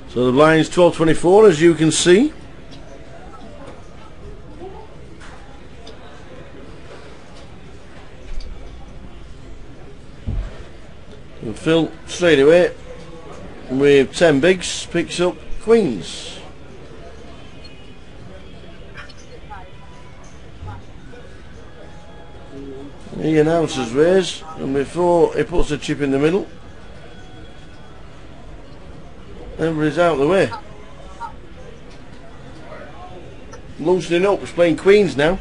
So the blind's 12.24, as you can see. And Phil straight away with 10 bigs picks up queens. He announces raise, and before he puts the chip in the middle, everybody's out of the way. Loosening up, he's playing queens now.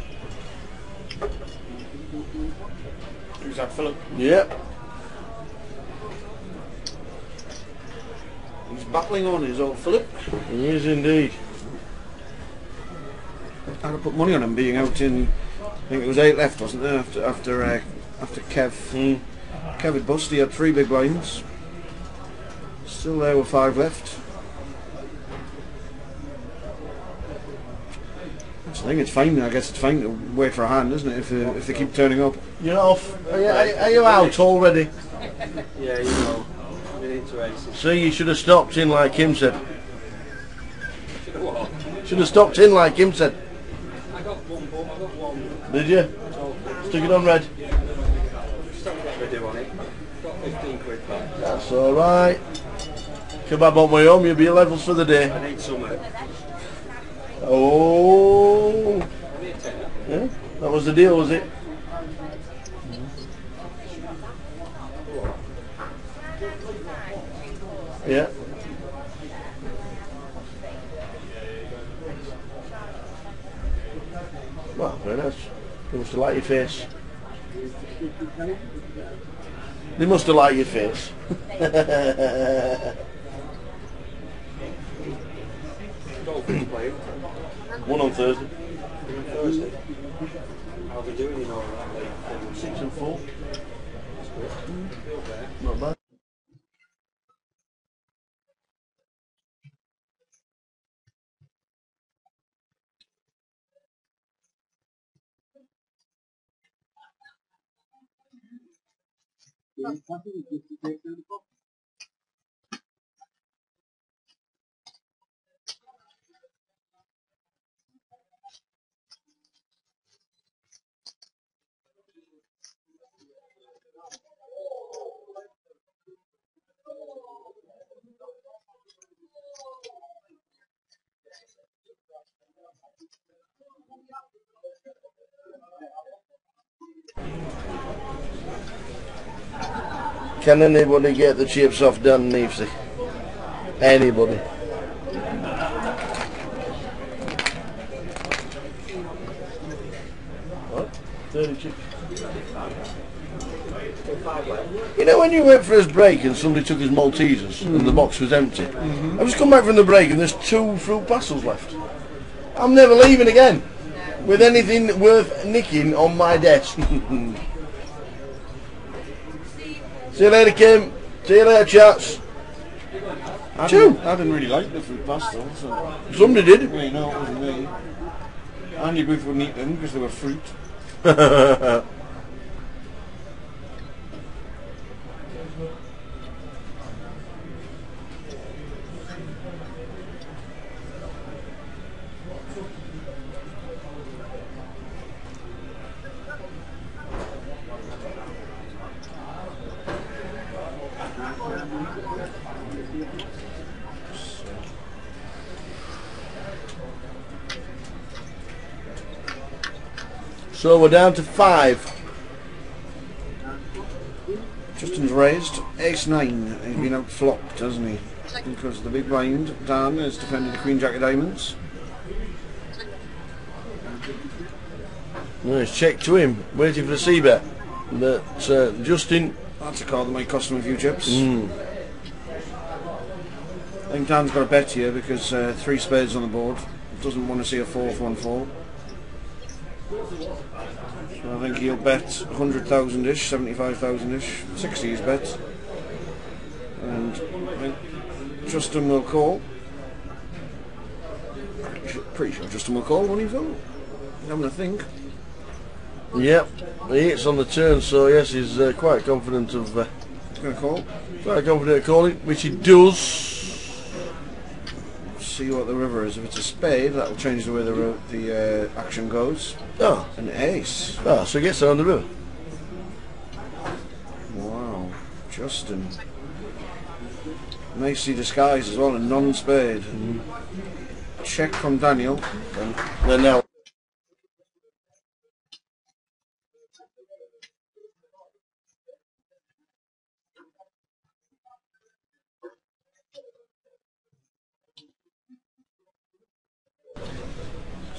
Who's that, Philip? Yep. He's battling on his old Philip. He is indeed. I'd have put money on him being out in, I think it was 8 left, wasn't there, after Kev. Kev had bust, he had 3 big blinds. Still there with 5 left. That's the thing, it's fine. I guess it's fine to wait for a hand, isn't it, if they keep turning up. You're off. Are you out already? Yeah, you know. We need to exit. See, you should have stopped in like him said. Should have what? Should have stopped in like him said. I got one. Did you? Stick it on red. Just don't get rid of on it. Got 15 quid back. That's alright. Kebab on my home, you'll be levels for the day. I need some. Oh. Yeah, that was the deal, was it? Yeah. Well, very nice. They must have liked your face. They must have liked your face. One on Thursday. Thursday. How are they doing in all that late? 6 and 4. That's good. Not bad. Can anybody get the chips off Dan Neefsey? Anybody? What? 30 chips. You know when you went for his break and somebody took his Maltesers and the box was empty? I've just come back from the break and there's 2 fruit parcels left. I'm never leaving again with anything worth nicking on my desk. See you later, Kim. See you later, chats. I didn't really like the fruit pastel, so... Somebody did. Well, no, it wasn't me. And you both wouldn't eat them because they were fruit. So we're down to 5. Justin's raised. Ace-9. He's been out flopped, hasn't he? Because the big blind, Dan, has defended the Queen Jack of Diamonds. Nice check to him, waiting for the C-bet. But Justin... That's a card that might cost him a few chips. I think Dan's got a bet here because 3 spades on the board. Doesn't want to see a 4th one fall. So I think he'll bet 100,000-ish, 75,000-ish, 60 is bet. And I think Justin will call. Pretty sure Justin will call, won't he, Phil? Having a think. Yep, he hits on the turn, so yes, he's quite confident of... He's going to call. Quite confident of calling, which he does. see what the river is. If it's a spade, that'll change the way the action goes. Oh. An ace. Oh, so he gets it on the river. Wow. Justin. Nicely disguised as well, a non-spade. Check from Daniel. Then now.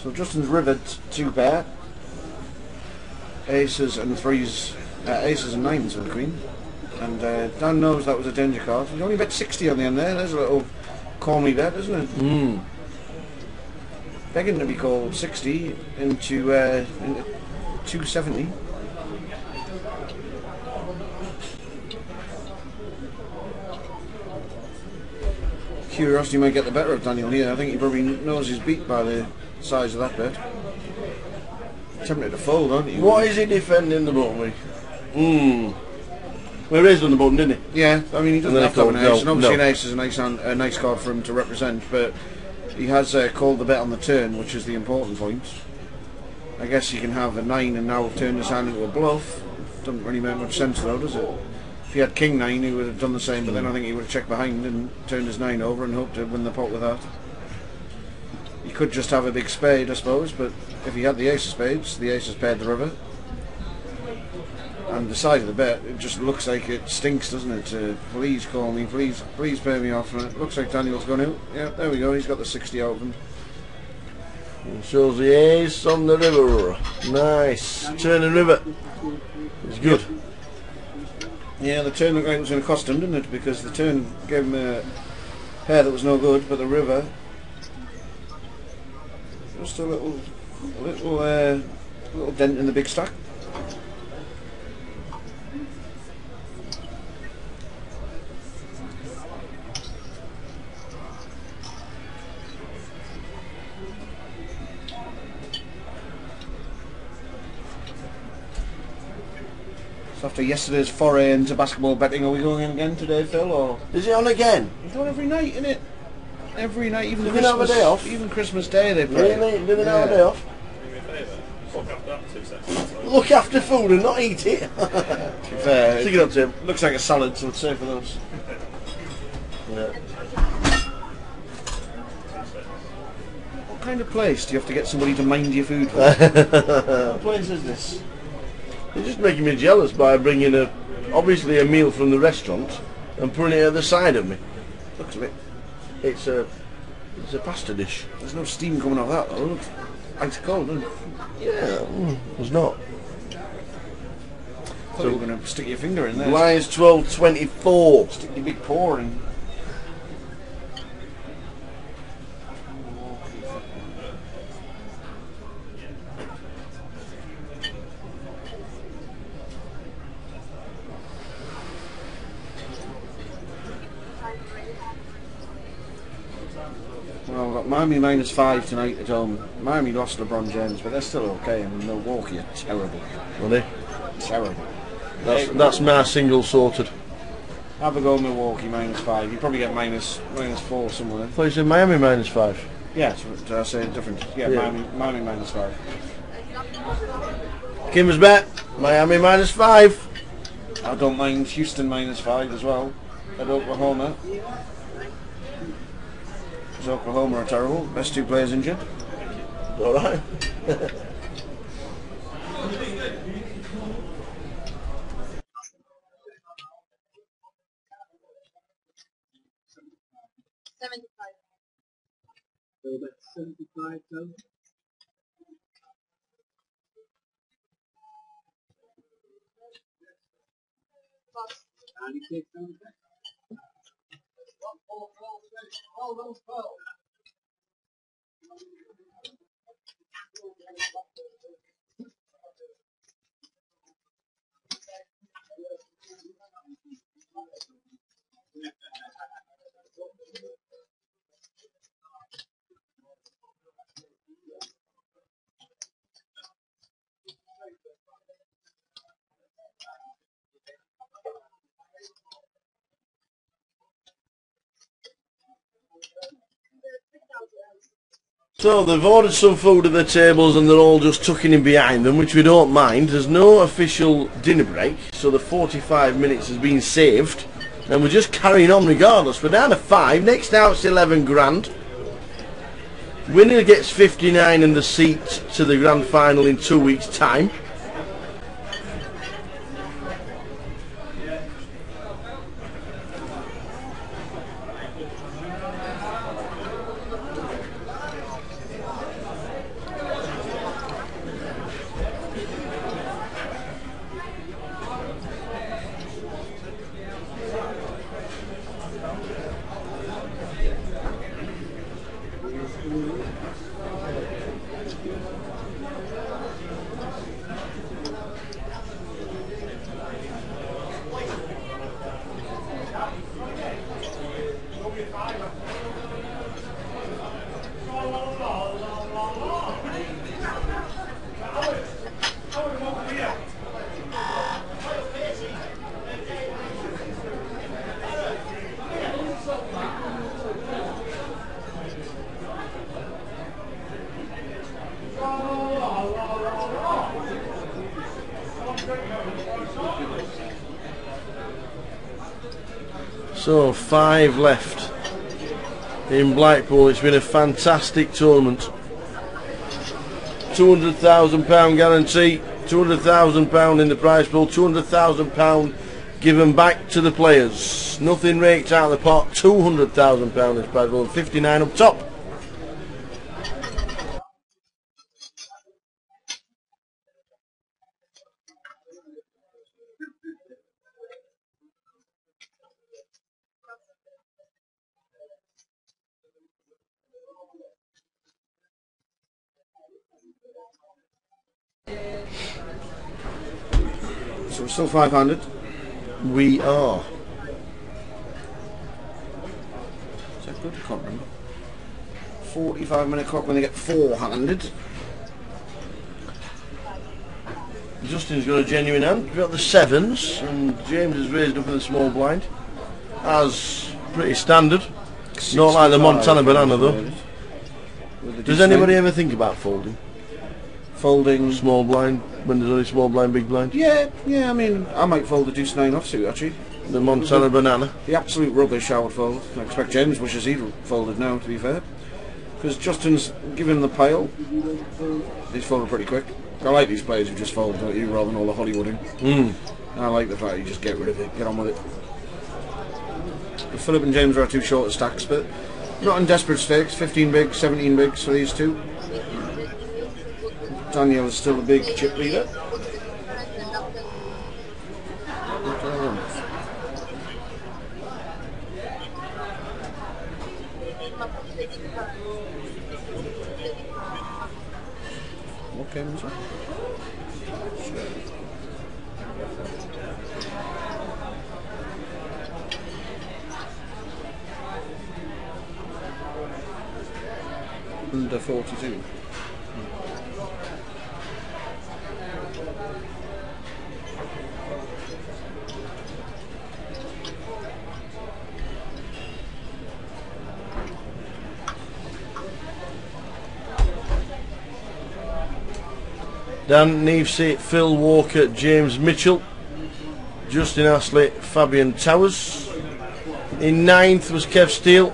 So Justin's rivered 2-pair. Aces and threes, aces and nines with the queen. And Dan knows that was a danger card. He's only bet 60 on the end there. There's a little call me bet, isn't it? Begging to be called 60 into 270. Curiosity might get the better of Daniel here. I think he probably knows he's beat by the size of that bet. Tempted to fold, aren't you? What is he defending the button with? Well, he raised on the button, didn't he? Yeah, I mean he doesn't have to have an ace, and obviously no. an ace is a nice card for him to represent, but he has called the bet on the turn, which is the important point. I guess you can have a 9 and now turn his hand into a bluff. Doesn't really make much sense though, does it? If he had king 9 he would have done the same, but then I think he would have checked behind and turned his 9 over and hoped to win the pot with that. He could just have a big spade, I suppose, but if he had the ace of spades, the ace has paired the river. And the side of the bet, it just looks like it stinks, doesn't it? Please call me, please pay me off. And it looks like Daniel's gone out. Yeah, there we go, he's got the 60 out of him. And shows the ace on the river. Nice. Turn and river. It's good. Yeah, the turn looked like it was going to cost him, didn't it? Because the turn gave him a pair that was no good, but the river, just a little dent in the big stack. So after yesterday's foray into basketball betting, are we going in again today, Phil? Or Is he on again? we do it every night, innit? Every night, even Do they have a Christmas day off? Even Christmas Day they play. Really? Do they have a day off? Do me a favour. Look after that 2 seconds. Look after food and not eat it. To be fair, Stick it up to him. looks like a salad, so it's safe for those. Yeah. What kind of place do you have to get somebody to mind your food for? What place is this? You're just making me jealous by bringing obviously a meal from the restaurant and putting it at the side of me. Looks a bit. It's a pasta dish. There's no steam coming off that though. It looks ice cold, doesn't it? Yeah, there's not. I thought you were going to stick your finger in there. Blinds 12.24. Stick your big paw in. Well, we've got Miami -5 tonight at home. Miami lost LeBron James, but they're still okay, and Milwaukee are terrible. Are they? Terrible. That's my single sorted. Have a go Milwaukee -5. You probably get -4 somewhere. I thought you said Miami -5. Yeah, did I say different? Yeah, Yeah. Miami -5. Kim's bet. Miami -5. I don't mind Houston -5 as well at Oklahoma. Because Oklahoma are terrible. Best 2 players injured. All right. 75. So that's 75 though. Plus. 96 though. So they've ordered some food at their tables and they're all just tucking in behind them, which we don't mind. There's no official dinner break, so the 45 minutes has been saved. And we're just carrying on regardless. We're down to 5, next out's 11 grand. Winner gets 59 and the seat to the grand final in 2 weeks' time. So 5 left in Blackpool. It's been a fantastic tournament. £200,000 guarantee, £200,000 in the prize pool, £200,000 given back to the players. Nothing raked out of the pot. £200,000 in the prize pool, 59 up top. So we're still 500. We are. Is that good? I can't remember. 45-minute clock when they get 400. Justin's got a genuine hand. We've got the 7s, and James has raised up in the small blind. As pretty standard. Not like the Montana banana though. Does anybody ever think about folding? Folding Small blind, when there's only small blind, big blind? Yeah, I mean, I might fold the deuce 9 offsuit actually. The Montana banana? The absolute rubbish I would fold. I expect James wishes he'd folded now, to be fair. Because Justin's given the pile. He's folded pretty quick. I like these players who just fold, don't you, rather than all the Hollywooding. I like the fact you just get rid of it, get on with it. But Philip and James are too short of stacks, but not in desperate stakes. 15 bigs, 17 bigs for these two. Daniel is still a big chip leader. Okay, Mr. Under 42. Dan Nevesey, Phil Walker, James Mitchell, Justin Astley, Fabian Towers. In 9th was Kev Steele.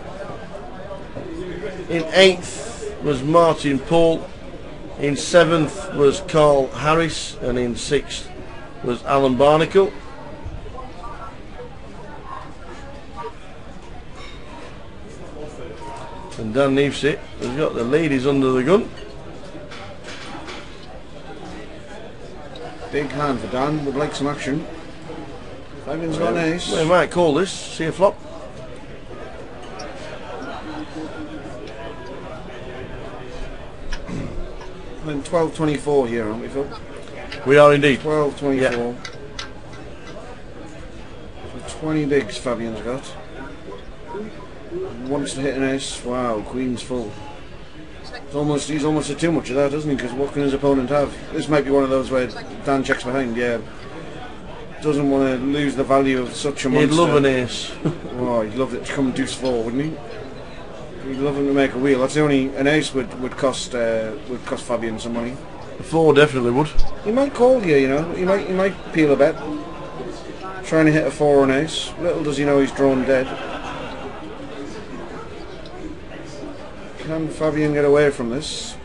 In 8th was Martin Paul. In 7th was Carl Harris, and in 6th was Alan Barnacle. And Dan Nevesey has got the ladies under the gun. Big hand for Dan, would like some action. Fabian's got an ace. We might call this, see a flop. We're in 12.24 here, aren't we, Phil? We are indeed. 12.24. Yeah. So 20 bigs Fabian's got. Wants to hit an ace. Wow, queen's full. He's almost had too much of that, doesn't he? Because what can his opponent have? This might be one of those where Dan checks behind, yeah. Doesn't want to lose the value of such a monster. He'd love an ace. Oh, he'd love it to come deuce 4, wouldn't he? He'd love him to make a wheel. That's the only an ace would cost Fabian some money. 4 definitely would. He might call you, you know. He might peel a bet. Trying to hit a 4 on ace. Little does he know he's drawn dead. Can Fabian get away from this?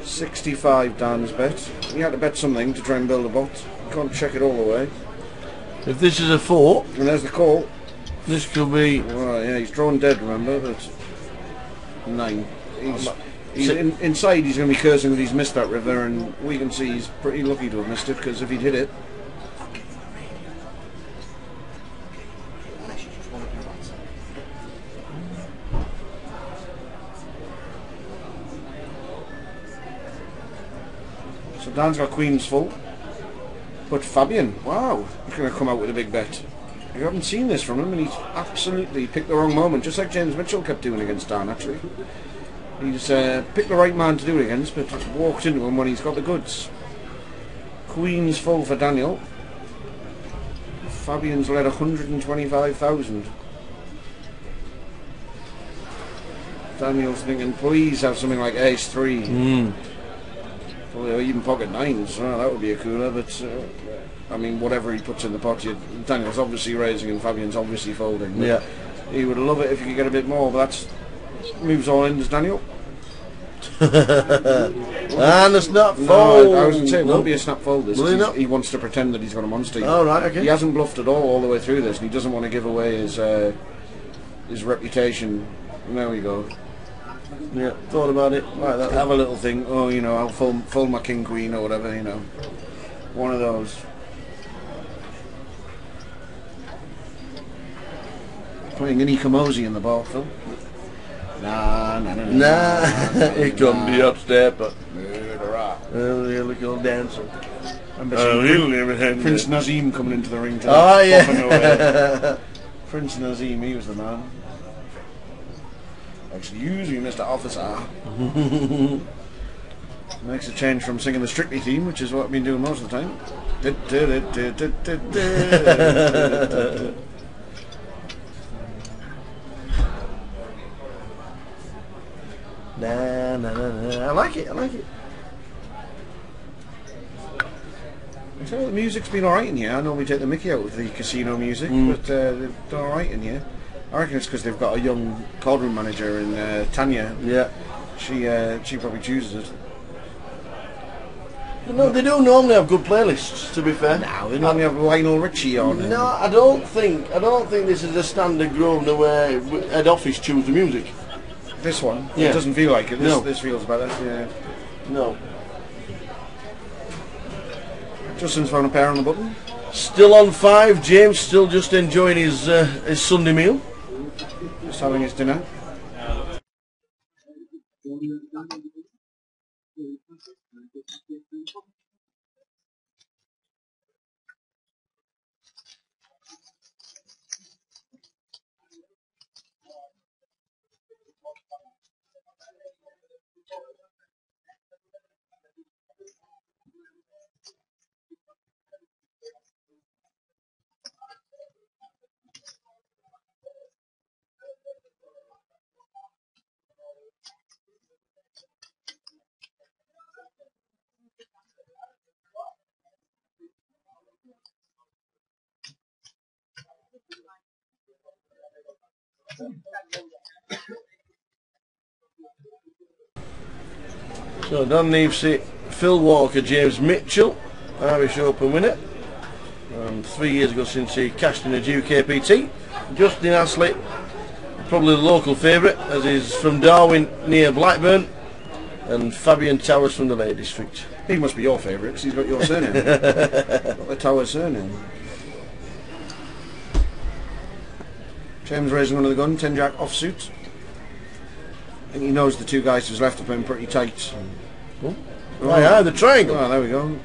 65 Dan's bet. He had to bet something to try and build a pot. Can't check it all the way. If this is a 4, And there's the call. this could be. Well, yeah, he's drawn dead, remember, but 9. Inside he's going to be cursing that he's missed that river, and we can see he's pretty lucky to have missed it, because if he'd hit it... So Dan's got queens full, but Fabian, wow, he's going to come out with a big bet. You haven't seen this from him, and he's absolutely picked the wrong moment, just like James Mitchell kept doing against Dan, actually. He's picked the right man to do it against, but walked into him when he's got the goods. Queen's full for Daniel. Fabian's led 125,000. Daniel's thinking, please have something like ace 3. Or even pocket 9s. Well, that would be a cooler, but I mean, whatever he puts in the pot, Daniel's obviously raising and Fabian's obviously folding. Yeah. He would love it if he could get a bit more, but that's moves all in, does Daniel? And a snap fold. No, I was going to say, it won't be a snap fold. This Will he not? he wants to pretend that he's got a monster. Oh, right, okay. He hasn't bluffed at all the way through this, and he doesn't want to give away his reputation. There we go. Yeah, thought about it. Right, that Have a little thing. Oh, you know, I'll fold my king queen or whatever. You know, one of those. Playing an Ikamosi in the ball, Phil. Nah. Here come the upstepper. Murderer. Oh, the little dancer. Prince Nazim coming into the ring today. Oh, yeah. Popping away. Prince Nazim, he was the man. Excuse me, Mr. Officer. Makes a change from singing the Strictly theme, which is what I've been doing most of the time. Nah. I like it. So the music's been alright in here. I normally take the mickey out with the casino music, but they've done alright in here. I reckon it's because they've got a young cardroom manager in Tanya. Yeah. She probably chooses it. No, they do normally have good playlists, to be fair. No, they normally have Lionel Richie on. No, I don't think this is a standard Grosvenor where head office choose the music. This one? Yeah. It doesn't feel like it. No. This feels better, yeah. No. Justin's found a pair on the button. Still on 5, James still just enjoying his Sunday meal. Just having his dinner. So Don Neevesy, Phil Walker, James Mitchell, Irish Open winner. 3 years ago since he cashed in a GKPT. Justin Astley, probably the local favourite, as he's from Darwin near Blackburn. And Fabian Towers from the Lake District. He must be your favourite because he's got your surname. Got the Towers surname. James raising under the gun, 10 jack offsuit. I think he knows the two guys who's left are playing pretty tight. Oh, yeah, the triangle. Oh, there we go.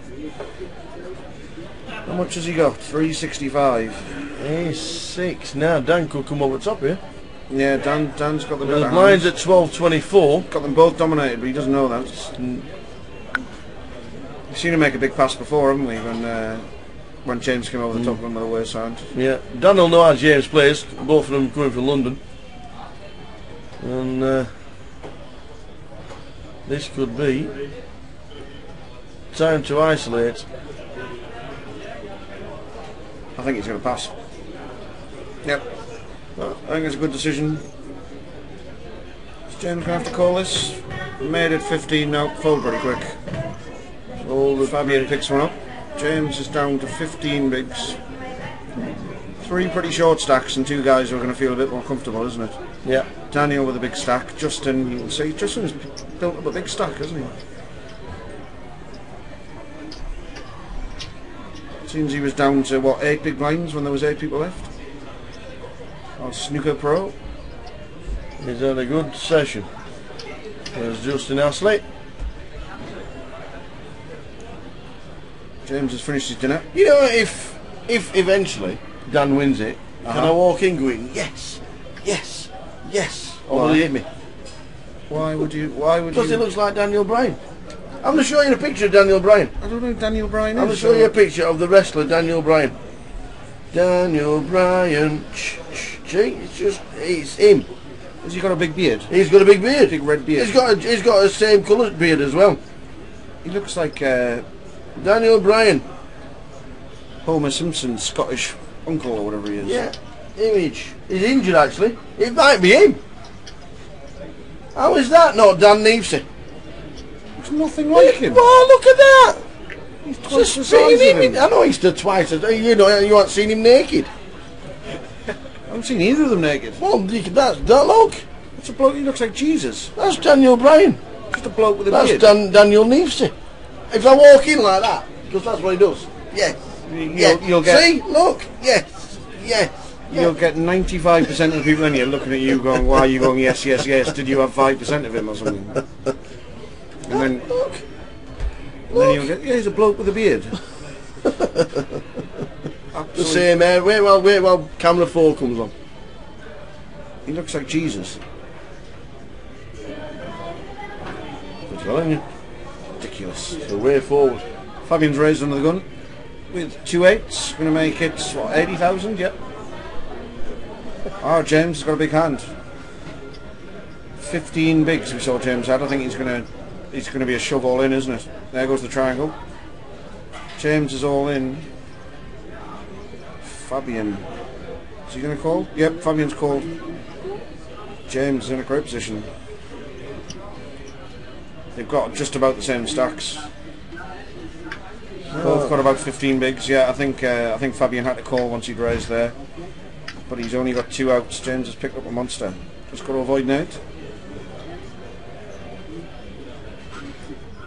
How much has he got? 365. A6. Now Dan could come over the top here. Yeah, Dan's got the better Well, mine's hands. at 12.24. Got them both dominated, but he doesn't know that. We've seen him make a big pass before, haven't we? When James came over the top of him with the worst hand. Yeah, Dan will know how James plays. Both of them coming from London. And this could be time to isolate. I think he's going to pass. Yep. Well, I think it's a good decision. Is James going to have to call this? Made it 15 now, fold pretty quick. Fabian picks one up. James is down to 15 bigs. 3 pretty short stacks and 2 guys who are going to feel a bit more comfortable, isn't it? Yeah. Daniel with a big stack. Justin, you can see, Justin's built up a big stack, hasn't he? Seems he was down to, what, 8 big blinds when there was 8 people left? Our snooker pro. He's had a good session. There's Justin Astley. James has finished his dinner. You know, if eventually Dan wins it, can I walk in going, yes, yes, yes, or will he hit me? Why would you? Because he looks like Daniel Bryan. I'm going to show you a picture of Daniel Bryan. I don't know who Daniel Bryan is. I'm going to show you a picture of the wrestler Daniel Bryan. Daniel Bryan. See, it's him. Has he got a big beard? He's got a big beard. Big red beard. He's got a same colour beard as well. He looks like Daniel Bryan. Homer Simpson's Scottish uncle or whatever he is. Yeah, image. He's injured actually. It might be him. How is that not Dan Neefsey? It's nothing like him. Oh, look at that! He's twice the Just size of spitting him. I know he's the twice as you know. You haven't seen him naked. I haven't seen either of them naked. Well, that look. It's a bloke. He looks like Jesus. That's Daniel Bryan. Just a bloke with a That's beard. Daniel Neefsey. If I walk in like that, because that's what he does. Yes. You'll get. See, look. Yes. Yes. You'll get 95% of the people in here looking at you going, why are you going, yes, yes, yes, did you have 5% of him or something? And then, Look. then you'll get, yeah, he's a bloke with a beard. The same hair. Wait while camera 4 comes on. He looks like Jesus. I'm telling you. Ridiculous. It's the way forward. Fabian's raised under the gun with 2 8s, going to make it, what, 80,000? Yep. Oh, James has got a big hand. 15 bigs we saw James had. I think he's going to be a shove all in, isn't it? There goes the triangle. James is all in. Fabian. Is he going to call? Yep, Fabian's called. James is in a great position. They've got just about the same stacks. Both got about 15 bigs. Yeah, I think Fabian had to call once he'd raised there. But he's only got 2 outs. James has picked up a monster. Just got to avoid Nate.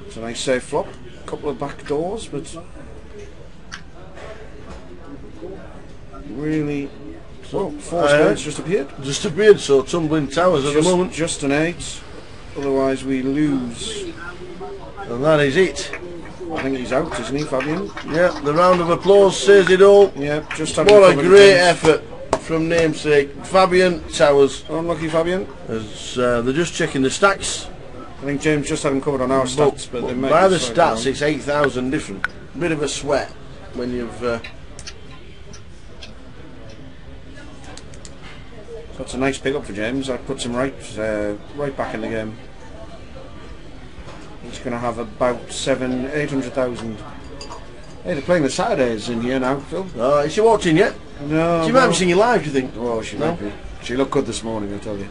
It's a nice safe flop. A couple of back doors, but really, well, 4 spades just appeared. Just appeared, so tumbling towers at the moment. Just an 8. Otherwise we lose. And that is it. I think he's out, isn't he, Fabian? Yeah, the round of applause says it all. Yeah, just What a great effort from namesake Fabian Towers. Unlucky Fabian. As they're just checking the stacks. I think James just had him covered on our stats, but they by the stats it's 8,000 different. Bit of a sweat when you've. That's a nice pick up for James. That puts him right back in the game. He's going to have about 800,000. Hey, they're playing the Saturdays in here now, Phil. Is she watching yet? No. She might be singing live, do you think? Oh, she might be. She looked good this morning, I tell you.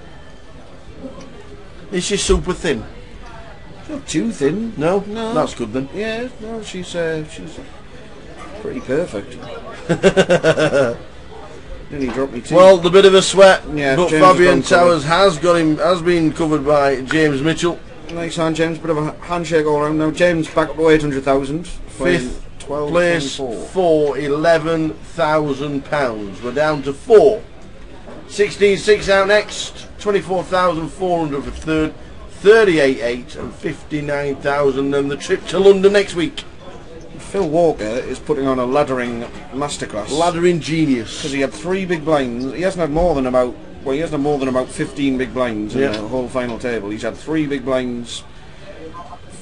Is she super thin? She's not too thin. No? No. That's good then. Yeah, no, she's pretty perfect. Nearly dropped me too. Well, the bit of a sweat, yeah, but James Fabian Towers has been covered by James Mitchell. Nice hand, James. Bit of a handshake all around. Now James back up to 800,000. 5th 12 place 24. for £11,000. We're down to 4. 16-6 out next. 24,400 for 3rd. 38.8 and 59,000. And the trip to London next week. Phil Walker is putting on a laddering masterclass. Laddering genius. Because he had 3 big blinds. He hasn't had more than about. Well, he hasn't had more than about 15 big blinds in the whole final table. He's had 3 big blinds,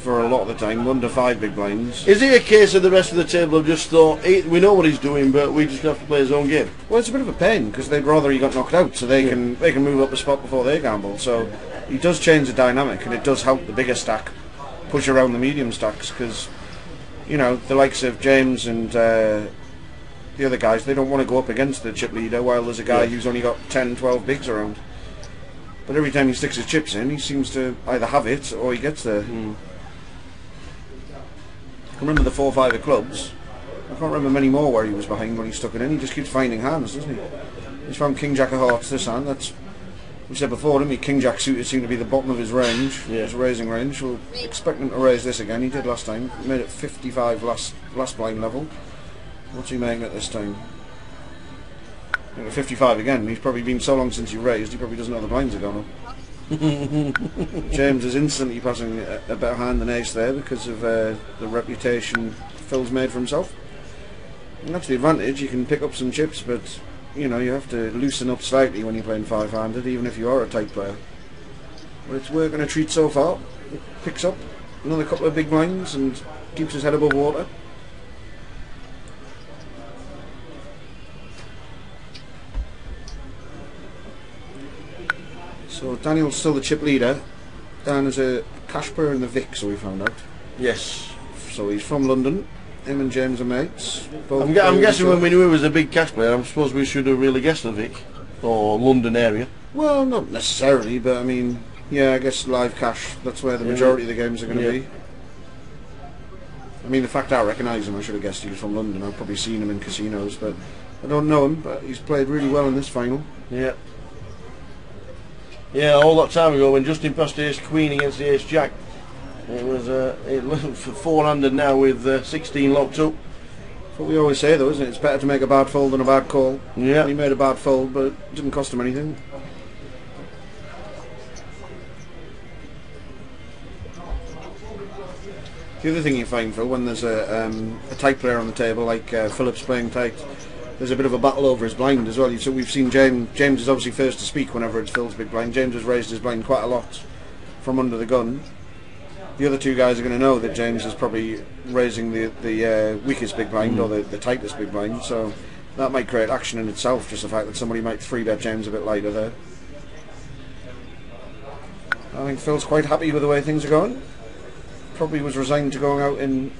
for a lot of the time, under 5 big blinds. Is it a case of the rest of the table have just thought, we know what he's doing, but we just have to play his own game? Well, it's a bit of a pain because they'd rather he got knocked out, so they can move up a spot before they gamble. So he does change the dynamic, and it does help the bigger stack push around the medium stacks because, you know, the likes of James and the other guys, they don't want to go up against the chip leader while there's a guy who's only got 10, 12 bigs around. But every time he sticks his chips in, he seems to either have it or he gets there. I remember the 4-5 of clubs. I can't remember many more where he was behind when he stuck it in. He just keeps finding hands, doesn't he? He's found King Jack of Hearts this hand. That's, we said before, didn't we? King Jack suited seemed to be the bottom of his range, his raising range. We'll expect him to raise this again. He did last time. He made it 55 last blind level. What's he making at this time? At 55 again. He's probably been so long since he raised, he probably doesn't know the blinds are gone up. James is instantly passing a better hand than ace there because of the reputation Phil's made for himself. And that's the advantage. You can pick up some chips, but you know you have to loosen up slightly when you're playing 5-handed, even if you are a tight player. But it's working a treat so far. It picks up another couple of big blinds and keeps his head above water. So Daniel's still the chip leader. Dan is a cash player in the Vic, so we found out. Yes. So he's from London. Him and James are mates. I'm guessing when we knew he was a big cash player, I suppose we should have really guessed the Vic or London area. Well, not necessarily, but I mean, yeah, I guess live cash, that's where the majority of the games are going to be. I mean, the fact I recognise him, I should have guessed he was from London. I've probably seen him in casinos, but I don't know him, but he's played really well in this final. Yeah. Yeah, all that time ago when Justin passed ace queen against the ace jack, it was 4-handed now with 16 locked up. That's what we always say though, isn't it? It's better to make a bad fold than a bad call. Yeah. He made a bad fold, but it didn't cost him anything. The other thing you find, Phil, when there's a tight player on the table, like Philip's playing tight, there's a bit of a battle over his blind as well. So we've seen James is obviously first to speak whenever it's Phil's big blind. James has raised his blind quite a lot from under the gun. The other two guys are going to know that James is probably raising the weakest big blind or the tightest big blind, so that might create action in itself, just the fact that somebody might 3-bet James a bit lighter there. I think Phil's quite happy with the way things are going. Probably was resigned to going out in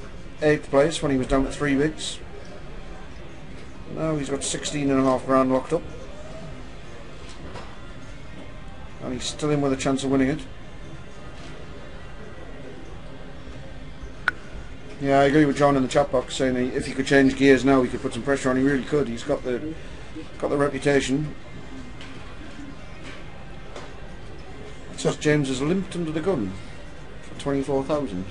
8th place when he was down to 3 bigs. Now he's got 16.5 grand locked up, and he's still in with a chance of winning it. Yeah, I agree with John in the chat box saying if he could change gears now, he could put some pressure on. He really could. He's got the reputation. It's just James has limped under the gun for 24,000.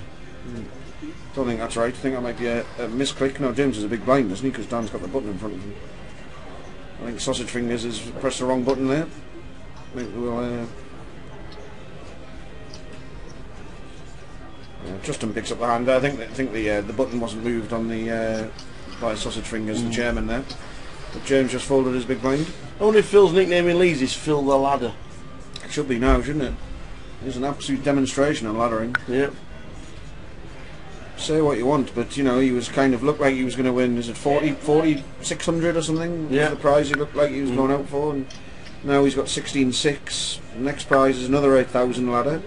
Don't think that's right. I think that might be a misclick. No, James is a big blind, isn't he? Because Dan's got the button in front of him. I think Sausage Fingers has pressed the wrong button there. I think we'll. Justin picks up the hand. I think the button wasn't moved on the by Sausage Fingers, the chairman there. But James just folded his big blind. I wonder if Phil's nickname in Leeds is Phil the Ladder. It should be now, shouldn't it? It's an absolute demonstration on laddering. Yeah. Say what you want, but you know, he was kind of looked like he was going to win. Is it 600 or something? Yeah. Was the prize he looked like he was going out for, and now he's got 16.6. Next prize is another 8,000 ladder.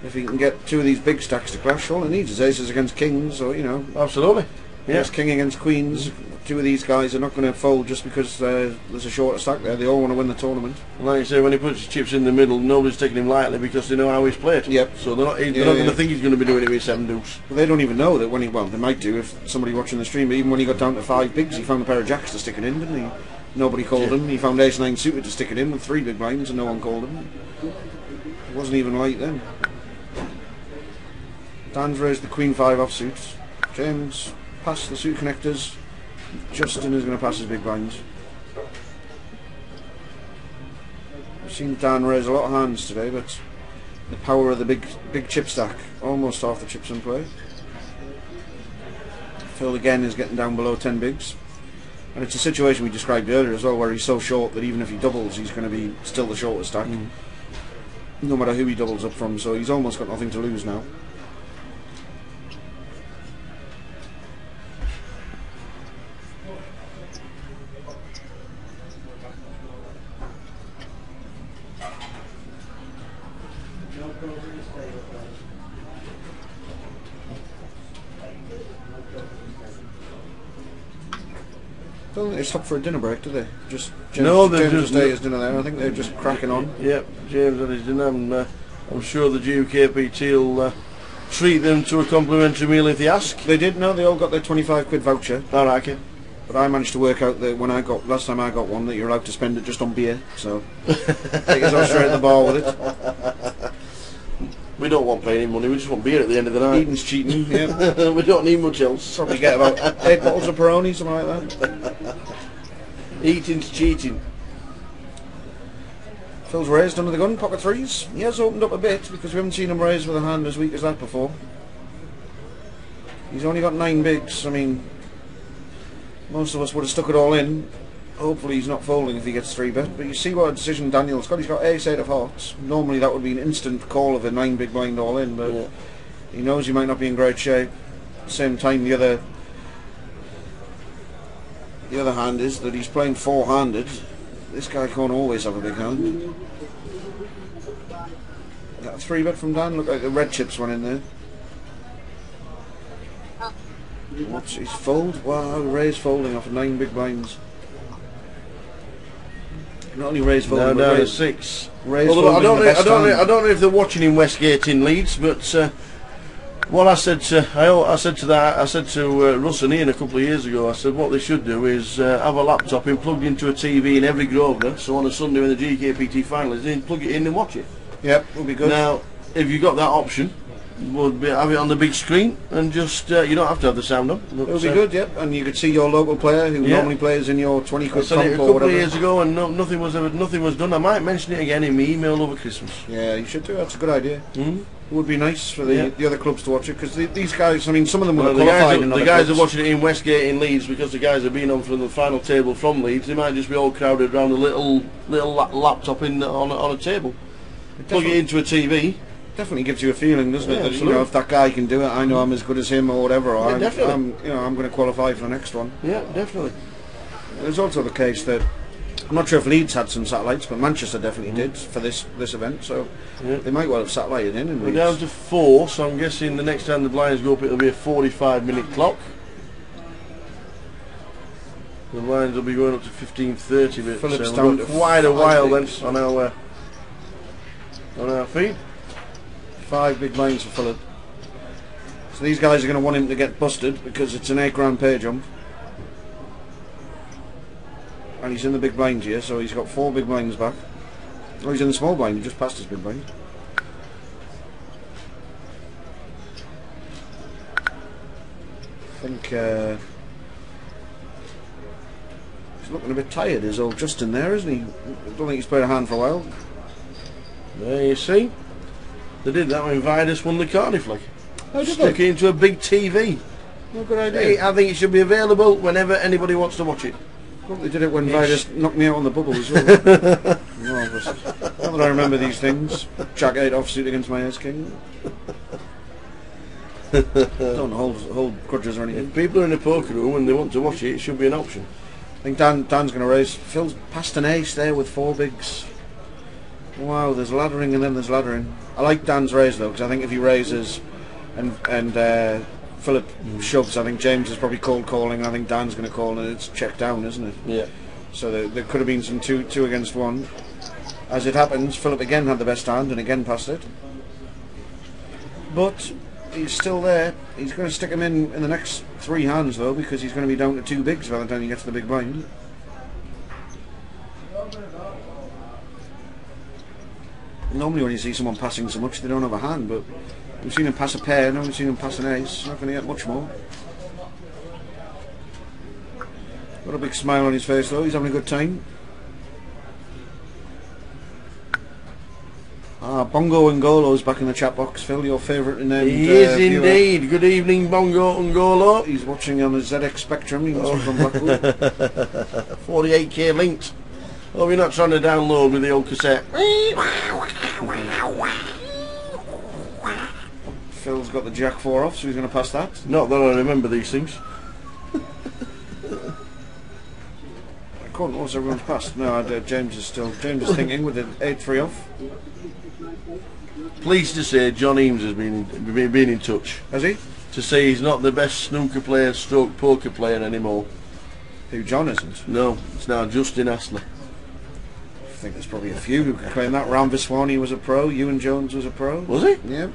If he can get 2 of these big stacks to clash, all he needs is aces against kings, or you know, Absolutely. Yeah. ace king against queens. 2 of these guys are not going to fold just because there's a shorter stack there. They all want to win the tournament. Like you say, when he puts his chips in the middle, nobody's taking him lightly because they know how he's played. Yep. So they're not going to think he's going to be doing it with 7 deuce. But they don't even know that when he, well, they might do if somebody watching the stream, but even when he got down to 5 bigs, he found a pair of jacks to stick it in, didn't he? Nobody called him. He found ace 9 suited to stick it in with 3 big blinds and no one called him. It wasn't even light then. Dan's raised the queen 5 offsuit. James passed the suit connectors. Justin is going to pass his big blinds. We've seen Dan raise a lot of hands today, but the power of the big chip stack, almost half the chips in play. Phil again is getting down below 10 bigs, and it's a situation we described earlier as well, where he's so short that even if he doubles, he's going to be still the shortest stack, no matter who he doubles up from. So he's almost got nothing to lose now. I don't think they stopped for a dinner break, do they? Just James, No, they've James just ate his dinner there. I think they're just cracking on. Yep, James had his dinner, and I'm sure the GUKPT will treat them to a complimentary meal if they ask. They did. No, they all got their 25 quid voucher. All right, okay. But I managed to work out that when I got last time I got one that you're allowed to spend it just on beer. So take yourself straight at the bar with it. We don't want paying any money. We just want beer at the end of the night. Eating's cheating. Yeah. We don't need much else. Probably get about 8 bottles of Peroni, something like that. Eating's cheating. Phil's raised under the gun, pocket threes. He has opened up a bit because we haven't seen him raise with a hand as weak as that before. He's only got 9 bigs. I mean, most of us would have stuck it all in. Hopefully he's not folding if he gets 3-bet. But you see what a decision Daniel's got. He's got ace 8 of hearts. Normally that would be an instant call of a 9 big blind all in, but yeah, he knows he might not be in great shape. At the same time, the other hand is that he's playing 4-handed. This guy can't always have a big hand. Got a 3-bet from Dan. Look like the red chips went in there. What's his fold? Wow, raise folding off of 9 big blinds. Not only raise folding, now but down raise, to 6. raise Although folding. I don't know if they're watching in Westgate in Leeds, but what I said to Russ and Ian a couple of years ago, I said what they should do is have a laptop plugged into a TV in every Grosvenor, so on a Sunday when the GKPT final is in, plug it in and watch it. Yep, will be good. Now, if you got that option, would be have it on the big screen and just you don't have to have the sound on. It'll be good, yep. And you could see your local player who normally plays in your 20 quid I said it a comp or couple whatever. of years ago, and nothing was done. I might mention it again in my email over Christmas. Yeah, you should do. That's a good idea. Mm-hmm. It would be nice for the other clubs to watch it because these guys. I mean, some of them will have the qualified in other guys clubs. are watching it in Westgate in Leeds because the guys have been on from the final table from Leeds. They might just be all crowded around a little laptop on a table. Plug it into a TV. Definitely gives you a feeling, doesn't it? That, Absolutely. you know, if that guy can do it, I know I'm as good as him or whatever. Or Definitely. I'm going to qualify for the next one. Yeah, definitely. There's also the case that I'm not sure if Leeds had some satellites, but Manchester definitely did for this event. So they might well have satellited in. We're down to 4, so I'm guessing the next time the blinds go up, it'll be a 45-minute clock. The lines will be going up to 15:30, but Phillips we've down got to quite a 5 while then bigs. on our feet. 5 big blinds for Philip. So these guys are going to want him to get busted because it's an 8 grand pay jump. And he's in the big blind here, so he's got 4 big blinds back. Oh, he's in the small blind, he just passed his big blind. I think he's looking a bit tired, is old Justin there, isn't he? I don't think he's played a hand for a while. There you see. They did that when Vidus won the Cardiff League. Oh, did Stuck they? it into a big TV. Oh, good idea. I think it should be available whenever anybody wants to watch it. Well, they did it when Vidus knocked me out on the bubble as well. Marvellous. Not that I remember these things. Jack 8 offsuit against my ace king. Don't hold grudges or anything. If people are in a poker room and they want to watch it, it should be an option. I think Dan's going to raise. Phil's passed an ace there with 4 bigs. Wow, there's laddering and then there's laddering. I like Dan's raise though, because I think if he raises and Philip shoves, I think James is probably cold calling. I think Dan's going to call and it's checked down, isn't it? Yeah. So there could have been some 2 against 1. As it happens, Philip again had the best hand and again passed it. But he's still there. He's going to stick him in the next 3 hands though, because he's going to be down to 2 bigs by the time he gets to the big blind. Normally when you see someone passing so much they don't have a hand, but we've seen him pass a pair, now we've seen him pass an ace. Not going to get much more. Got a big smile on his face though, he's having a good time. Bongo Ngolo's back in the chat box. Phil, your favourite named He is viewer. indeed. Good evening, Bongo Ngolo. He's watching on the ZX Spectrum. He must be from Blackpool. 48k linked. Oh, you're not trying to download with the old cassette. Phil's got the Jack 4 off, so he's going to pass that. Not that I remember these things. I can't know what's everyone's passed. No, James is thinking with the 8-3 off. pleased to say John Eames has been in touch. Has he? To say he's not the best snooker player stroke poker player anymore. Who, John isn't? No, it's now Justin Astley. I think there's probably a few who can claim that. Ram Viswani was a pro, Ewan Jones was a pro. Was he? Yeah.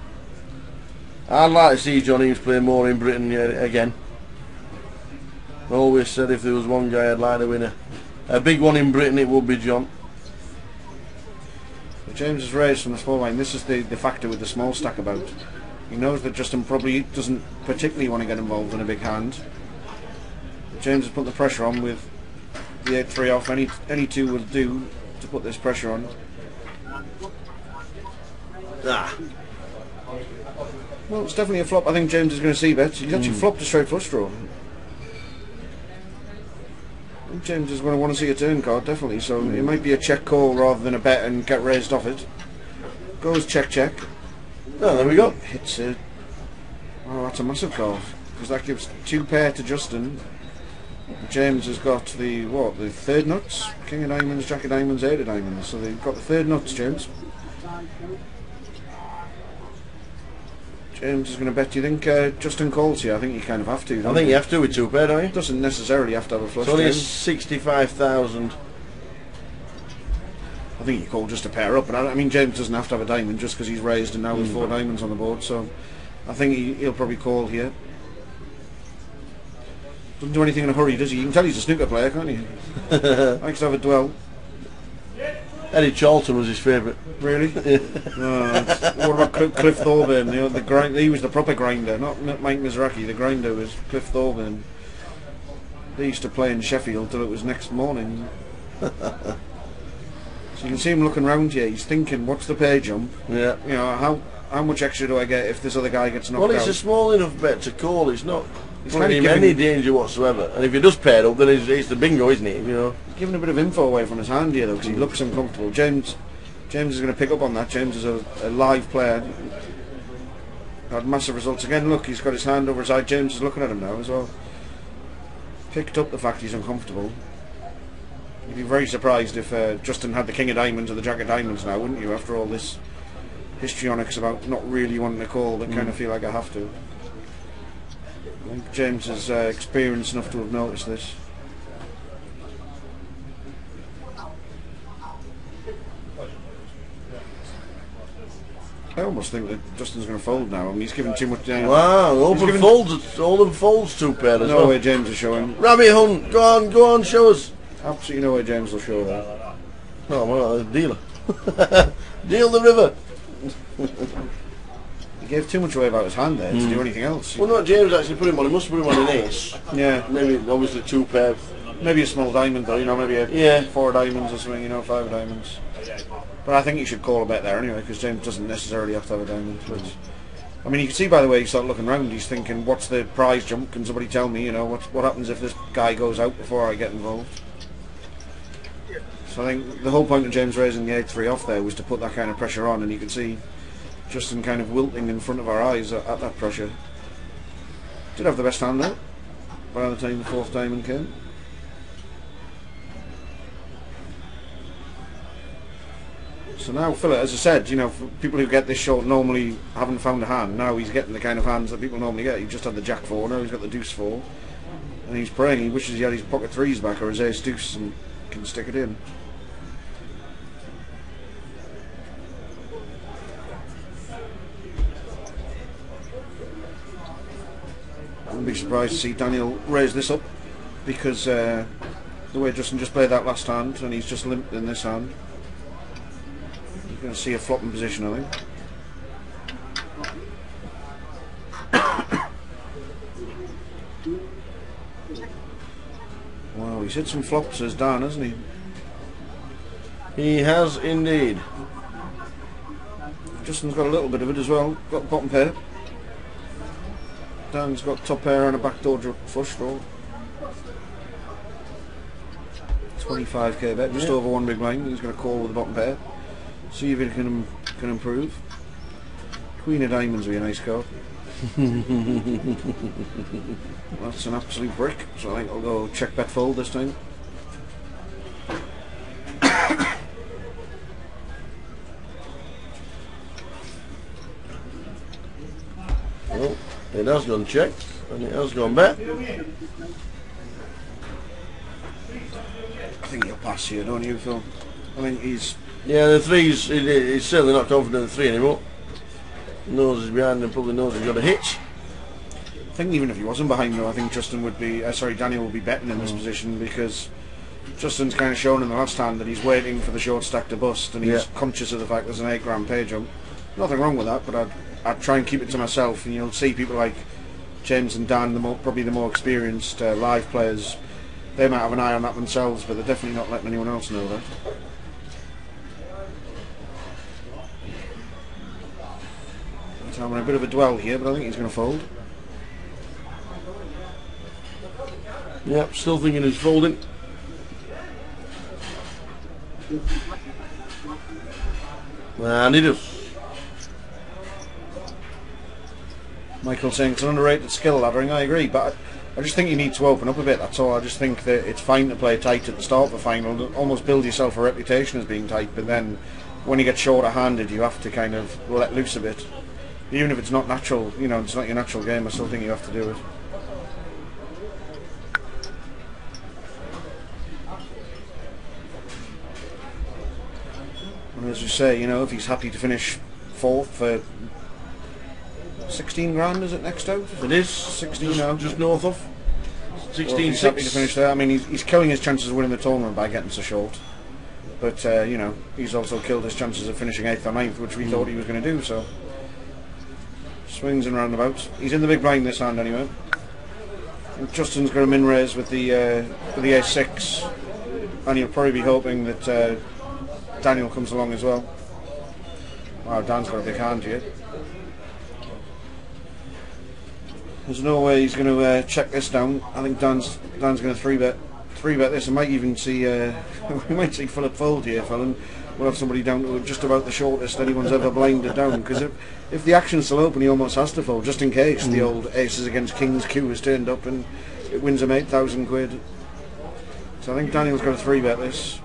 I'd like to see John Eames play more in Britain again. I always said if there was one guy I'd like to win a big one in Britain, it would be John. James is raised from the small line. This is the factor with the small stack about. He knows that Justin probably doesn't particularly want to get involved in a big hand. James has put the pressure on with the 8-3 off. Any two will do to put this pressure on. Ah. Well, it's definitely a flop. I think James is going to see bet. He's actually flopped a straight flush draw. I think James is going to want to see a turn card, definitely. So it might be a check call rather than a bet and get raised off it. Goes check. Oh, there we go. Hits it. Oh, that's a massive call because that gives 2 pair to Justin. James has got the third nuts? King of diamonds, Jack of diamonds, 8 of diamonds. So they've got the third nuts, James. James is going to bet. Do you think Justin calls here? I think you kind of have to. I think you have to with 2 pair, don't you? Doesn't necessarily have to have a flush. It's only James. 65,000. I think you call just a pair up, but I mean James doesn't have to have a diamond just because he's raised and now with 4 diamonds on the board. So I think he'll probably call here. Doesn't do anything in a hurry, does he? You can tell he's a snooker player, can't you? Likes to have a dwell. Eddie Charlton was his favourite. Really? What about Cliff Thorburn? The grind. He was the proper grinder, not Mike Mizraki. The grinder was Cliff Thorburn. They used to play in Sheffield till it was next morning. So you can see him looking round here. He's thinking, what's the pay jump? Yeah. You know, how much extra do I get if this other guy gets knocked out? Well, it's a small enough bet to call. It's not He's putting him any danger whatsoever. And if he does pair up, then it's the bingo, isn't it? You know. Giving a bit of info away from his hand here, though, because he looks uncomfortable. James is going to pick up on that. James is a live player. Had massive results again. Look, he's got his hand over his eye. James is looking at him now as well. Picked up the fact he's uncomfortable. You'd be very surprised if Justin had the King of Diamonds or the Jack of Diamonds now, wouldn't you? After all this histrionics about not really wanting to call, but kind of feel like I have to. I think James is experienced enough to have noticed this. I almost think that Justin's going to fold now. I mean, he's given too much. Wow, open folds 2 pair as no well. way James is showing. Rabbit hunt, go on, show us. Absolutely no way James will show that. Oh, well, a dealer. Deal the river. He gave too much away about his hand there to do anything else. Well, not James actually put him on. He must have put him on an ace. Yeah, Maybe, obviously, 2 pair. maybe a small diamond though. You know, maybe a 4 diamonds or something. You know, 5 diamonds. But I think you should call a bet there anyway, because James doesn't necessarily have to have a diamond. But I mean, you can see by the way he started looking round. He's thinking, "What's the prize jump? Can somebody tell me? You know, what happens if this guy goes out before I get involved?" So I think the whole point of James raising the 8-3 off there was to put that kind of pressure on, and you can see Justin kind of wilting in front of our eyes at that pressure. Did have the best hand though by the time the 4th diamond came. So now Philip, as I said, you know, for people who get this short normally haven't found a hand. Now he's getting the kind of hands that people normally get. He just had the Jack 4, now he's got the Deuce 4, and he's praying. He wishes he had his pocket 3s back or his Ace Deuce and can stick it in. I wouldn't be surprised to see Daniel raise this up, because the way Justin just played that last hand, and he's just limped in this hand. You're going to see a flopping position, I think. Wow, he's hit some flops as Dan, hasn't he? He has indeed. Justin's got a little bit of it as well. Got bottom pair. Dan's got top pair and a backdoor flush draw. 25k bet, just over 1 big blind. He's going to call with the bottom pair. See if he can improve. Queen of diamonds would be a nice card. That's an absolute brick, so I think I'll go check bet fold this time. It has gone check, and it has gone bet. I think he'll pass here, don't you, Phil? I think he's... Yeah, the threes, he's certainly not confident in the three anymore. Knows he's behind and probably knows he's got a hitch. I think even if he wasn't behind though, I think Justin would be... Daniel will be betting in this position, because Justin's kind of shown in the last hand that he's waiting for the short stack to bust, and he's conscious of the fact there's an 8 grand pay jump. Nothing wrong with that, but I'd try and keep it to myself, and you'll see people like James and Dan, probably the more experienced live players, they might have an eye on that themselves, but they're definitely not letting anyone else know that. So I'm in a bit of a dwell here, but I think he's going to fold. Yep, still thinking he's folding. And he does. Michael saying it's an underrated skill, laddering. I agree, but I just think you need to open up a bit, that's all. I just think that it's fine to play tight at the start of the final, almost build yourself a reputation as being tight, but then when you get shorter handed you have to kind of let loose a bit. Even if it's not natural, you know, it's not your natural game, I still think you have to do it. And as you say, you know, if he's happy to finish 4th for 16 grand, is it next out? It is. 16 now. Just north of. 16 he's happy to finish there. I mean, he's killing his chances of winning the tournament by getting so short. But, you know, he's also killed his chances of finishing 8th or 9th, which we thought he was going to do, so... Swings and roundabouts. He's in the big blind this hand anyway. And Justin's got a min raise with the ace-6, and he'll probably be hoping that Daniel comes along as well. Wow, Dan's got a big hand here. There's no way he's going to check this down. I think Dan's going to three bet this. I might even see we might see Philip fold here, Phil. We'll have somebody down to just about the shortest anyone's ever blinded down, because if the action's still open he almost has to fold, just in case the old aces against kings Q has turned up and it wins him 8,000 quid. So I think Daniel's got to 3-bet this.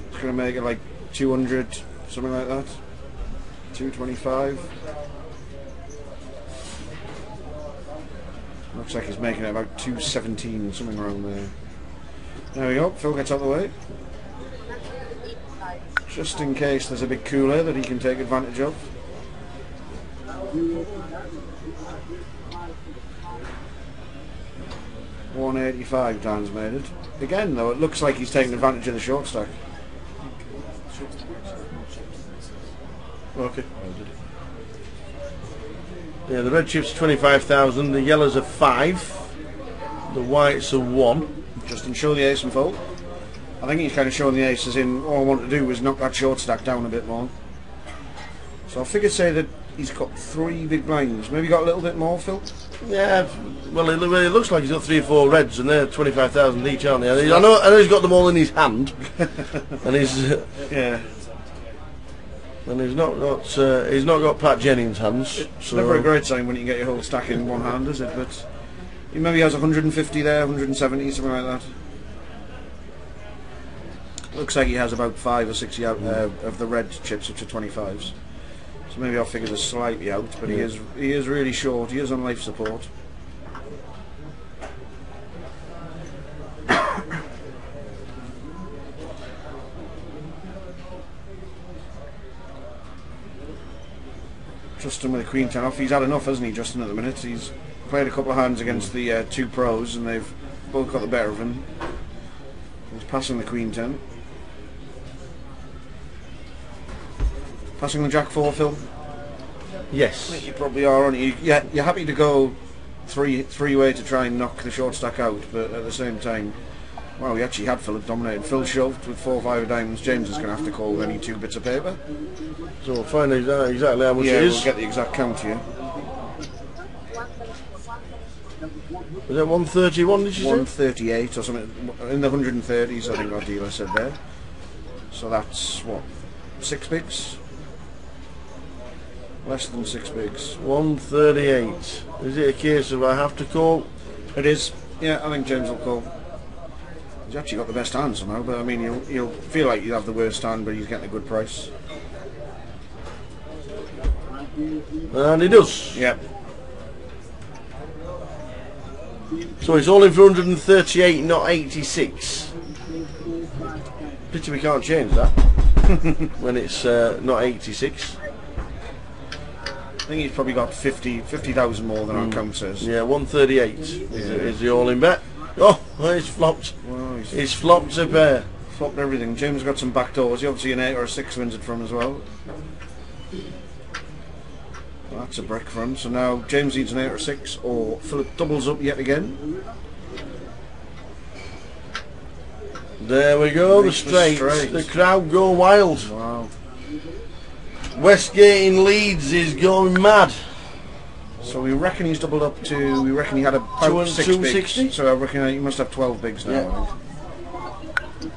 It's going to make it like 200, something like that. 225. Looks like he's making it about 217, something around there. There we go, Phil gets out of the way. Just in case there's a big cooler that he can take advantage of. $185, Dan's made it. Again though, it looks like he's taking advantage of the short stack. Okay. Yeah, the red chip's 25,000, the yellows are 5, the whites are 1. Justin, show the ace and fold. I think he's kind of showing the aces in, all I want to do was knock that short stack down a bit more. So I figured say that he's got 3 big blinds. Maybe got a little bit more, Phil? Yeah, well, it looks like he's got 3 or 4 reds, and they're 25,000 each, aren't they? I know he's got them all in his hand, and he's yeah, and he's not got Pat Jennings' hands. It's never a great sign when you get your whole stack in one hand, is it? But he maybe has 150 there, 170, something like that. Looks like he has about 5 or 6 out of the red chips, which are 25s. So maybe I'll figure this slightly out, but he is really short. He is on life support. Justin with a queen 10 off. He's had enough, hasn't he, Justin, at the minute? He's played a couple of hands against the 2 pros, and they've both got the better of him. He's passing the queen 10. Passing the jack 4, Phil? Yes. I think you probably are, aren't you? Yeah, you're happy to go three-way to try and knock the short stack out, but at the same time, well, we actually had Philip dominated. Phil shoved with 4 or 5 of diamonds. James is going to have to call any 2 bits of paper. So we'll find exactly how much it is. We'll get the exact count here. Was that 131, did you say? 138 or something, in the 130s I think our dealer said there. So that's, what, 6 bigs? Less than 6 bigs. 138. Is it a case of I have to call? It is. Yeah, I think James will call. He's actually got the best hand somehow, but I mean, you'll feel like you have the worst hand, but he's getting a good price. And he does. Yep. So it's all in for 138, not 86. Pity we can't change that when it's not 86. I think he's probably got 50,000 more than our count says. Yeah, 138 is the all-in bet. Oh, it's flopped. Well, It's flopped a pair. flopped everything. James got some back doors. He obviously an 8 or a 6 wins it from as well. That's a brick for him. So now James needs an 8 or 6, or Philip doubles up yet again. There we go, the Makes the straight. straight. The crowd go wild. Wow. Westgate in Leeds is going mad. So we reckon he's doubled up to, we reckon he had about 6 260? bigs. So I reckon he must have 12 bigs now. Yeah. I think.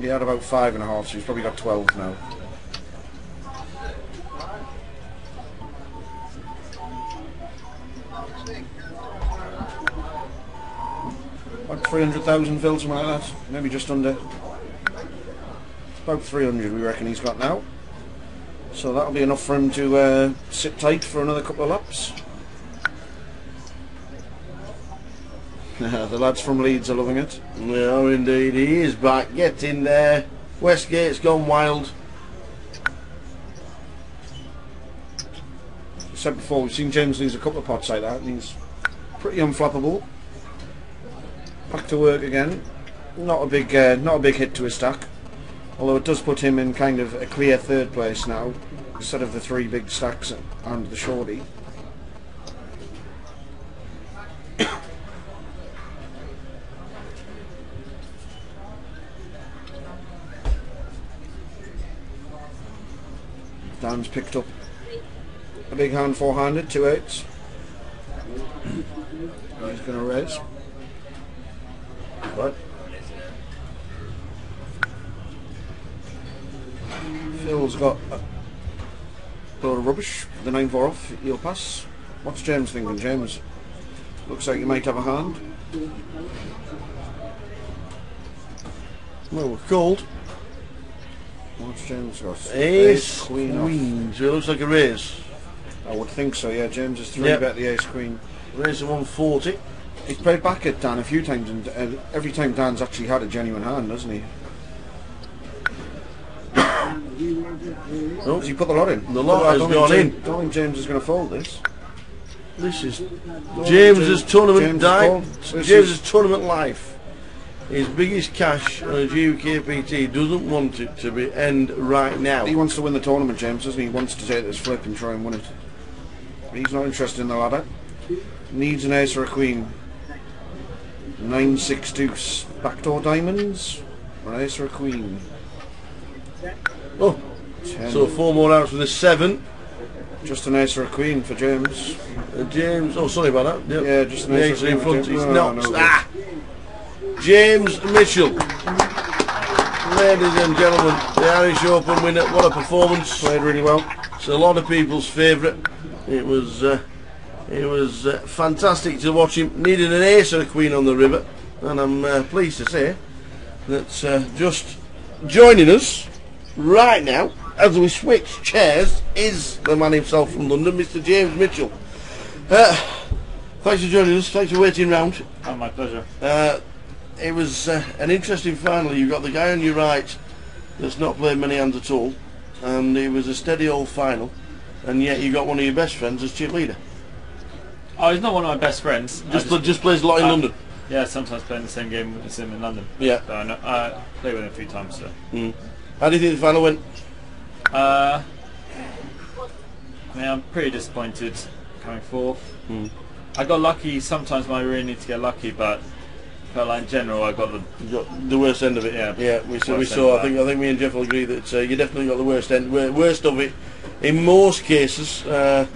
He had about 5.5, so he's probably got 12 now. About 300,000 Phil, something like that. Maybe just under. About 300 we reckon he's got now. So that'll be enough for him to sit tight for another couple of laps. The lads from Leeds are loving it. No, indeed, he is back. Get in there. Westgate's gone wild. I said before, we've seen James lose a couple of pots like that, and he's pretty unflappable. Back to work again. Not a big hit to his stack. Although it does put him in kind of a clear third place now, instead of the 3 big stacks and the shorty. Dan's picked up a big hand 4-handed, 2 8s. He's going to raise. Right. Phil's got a load of rubbish. The 9-4 off, he'll pass. What's James thinking? James, looks like you might have a hand. Well, we're called. What's James got? Ace, Queen off. Queen. So it looks like a raise. I would think so, yeah. James has 3 Yep. bet the Ace Queen. Raise of 140. He's played back at Dan a few times, and every time Dan's actually had a genuine hand, hasn't he? Oh, Has he put the lot in? The lot I has don't gone think in. Don't think James is going to fold this. This is James's tournament James dive. has called. James's tournament life. His biggest cash on his UKPT doesn't want it to be end right now. He wants to win the tournament, James, doesn't he? He wants to take this flip and try and win it. He's not interested in the ladder. Needs an ace or a queen. 9-6 deuce. Backdoor diamonds. Or an ace or a queen. Oh, 10. so 4 more outs with a 7. Just an ace or a queen for James. James, oh sorry about that. Yep. Yeah, just an The ace ace or a in queen. front. He's No, not. no, Ah! James Mitchell. Ladies and gentlemen, the Irish Open winner. What a performance. Played really well. It's a lot of people's favourite. It was fantastic to watch him. Needed an ace or a queen on the river, and I'm pleased to say that just joining us right now as we switch chairs is the man himself from London, Mr. James Mitchell. Thanks for joining us. Thanks for waiting round. Oh, my pleasure. It was an interesting final. You've got the guy on your right that's not played many hands at all, and it was a steady old final, and yet you got one of your best friends as chip leader. Oh, he's not one of my best friends. Just plays a lot in London. Yeah, sometimes playing the same game with him in London. Yeah. So I played with him a few times. So. How do you think the final went? I mean, I'm pretty disappointed coming fourth. I got lucky sometimes when I really need to get lucky, but felt like in general I got You got the worst end of it. Yeah. Yeah. We Worst saw. end I think me and Jeff will agree that you definitely got the worst end. Worst of it. In most cases, the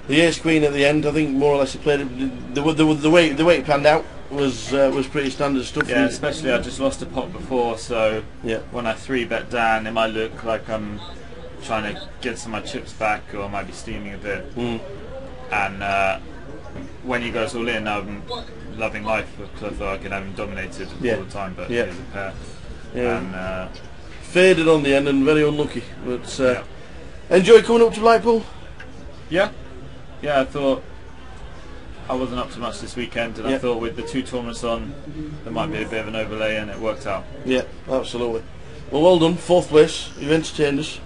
ace queen at the end. I think more or less he played it. The way it panned out was pretty standard stuff. Yeah, especially I just lost a pot before, so Yeah. when I 3-bet down, it might look like I'm trying to get some of my chips back, or I might be steaming a bit. And when he goes all in, I'm loving life because I thought I could have him dominated all the time, but Yeah. he's a pair. Yeah. And faded on the end and very unlucky. But Yeah. enjoy coming up to Blackpool. Yeah, I thought I wasn't up to much this weekend, and I Yeah. thought with the 2 tournaments on, there might be a bit of an overlay, and it worked out. Yeah, absolutely. Well done, 4th place. You've entertained us.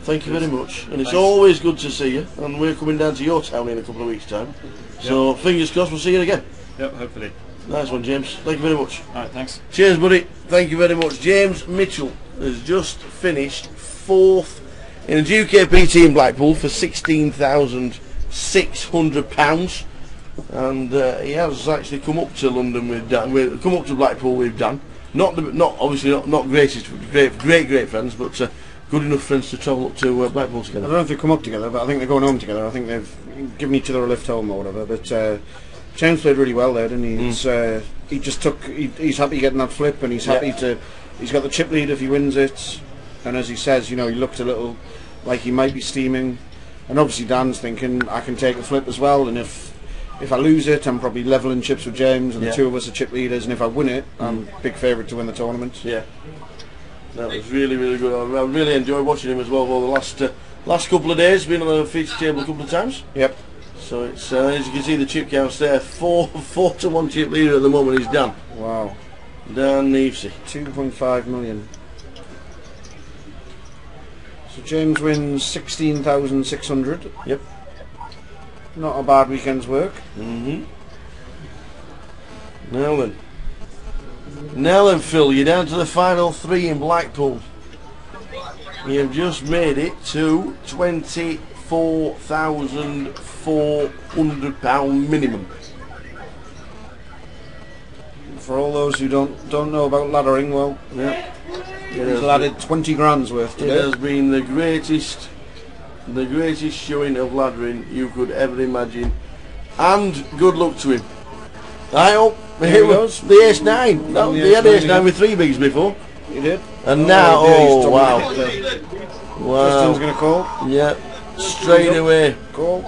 Thank you very much. And it's Thanks. always good to see you. And we're coming down to your town in a couple of weeks' time. So fingers crossed we'll see you again. Yep, hopefully. Nice one, James. Thank you very much. All right, thanks. Cheers, buddy. Thank you very much. James Mitchell has just finished 4th in a GKPT in Blackpool for £16,600. And he has actually come up to London with Dan. Come up to Blackpool with Dan. Not obviously not greatest, great friends, but good enough friends to travel up to Blackpool I together. don't know if they've come up together, but I think they're going home together. I think they've given each other a lift home or whatever. But James played really well there, didn't he? He just took. He's happy getting that flip, and he's happy to. He's got the chip lead if he wins it, and as he says, you know, he looked a little like he might be steaming, and obviously Dan's thinking I can take a flip as well, and if I lose it, I'm probably leveling chips with James, and the two of us are chip leaders, and if I win it, I'm big favourite to win the tournament. Yeah, that was really good. I really enjoyed watching him as well over the last couple of days. Been on the feature table a couple of times. Yep. So it's as you can see the chip counts there, 4-1 chip leader at the moment is Dan. Wow. Dan Neefsey. 2.5 million. So James wins 16,600. Yep. Not a bad weekend's work. Now then, Phil, you're down to the final 3 in Blackpool. You've just made it to £24,400 minimum. For all those who don't know about laddering, well, he's ladded 20 grand's worth It today. has been the greatest showing of laddering you could ever imagine, and good luck to him. I hope Here it he was the ace-9. No, The they had ace-9 ace-9 again. with 3 bigs before, He did. and now, he's wow, Justin's wow, going to call. yeah, straight away. Call.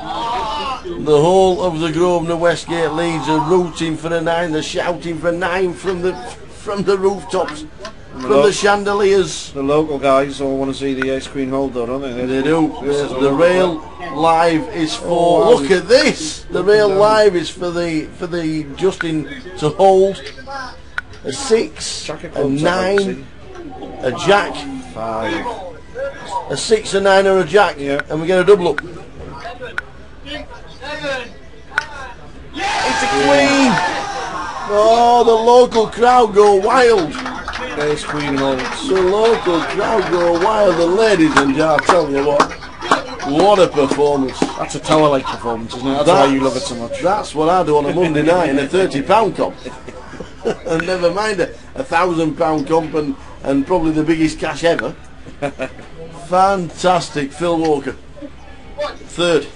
The whole of the Grosvenor Westgate Leeds are rooting for a 9. They're shouting for 9 from the rooftops, from the chandeliers. The local guys all want to see the ace queen hold though, don't they? They do. This is a The local rail live is for. wow. Look at this. The rail live is for the Justin to hold. A 6, Jack of a clubs, 9, a jack, 5. a 6, a 9, or a jack, Yeah. and we get a double up. It's a queen. Oh, the local crowd go wild. Ace queen holds. The local crowd go wild. The ladies and I tell you what a performance. That's a tower-like performance, isn't it? That's why you love it so much. That's what I do on a Monday night in a £30 comp. And never mind a £1,000 comp and probably the biggest cash ever. Fantastic, Phil Walker. 3rd.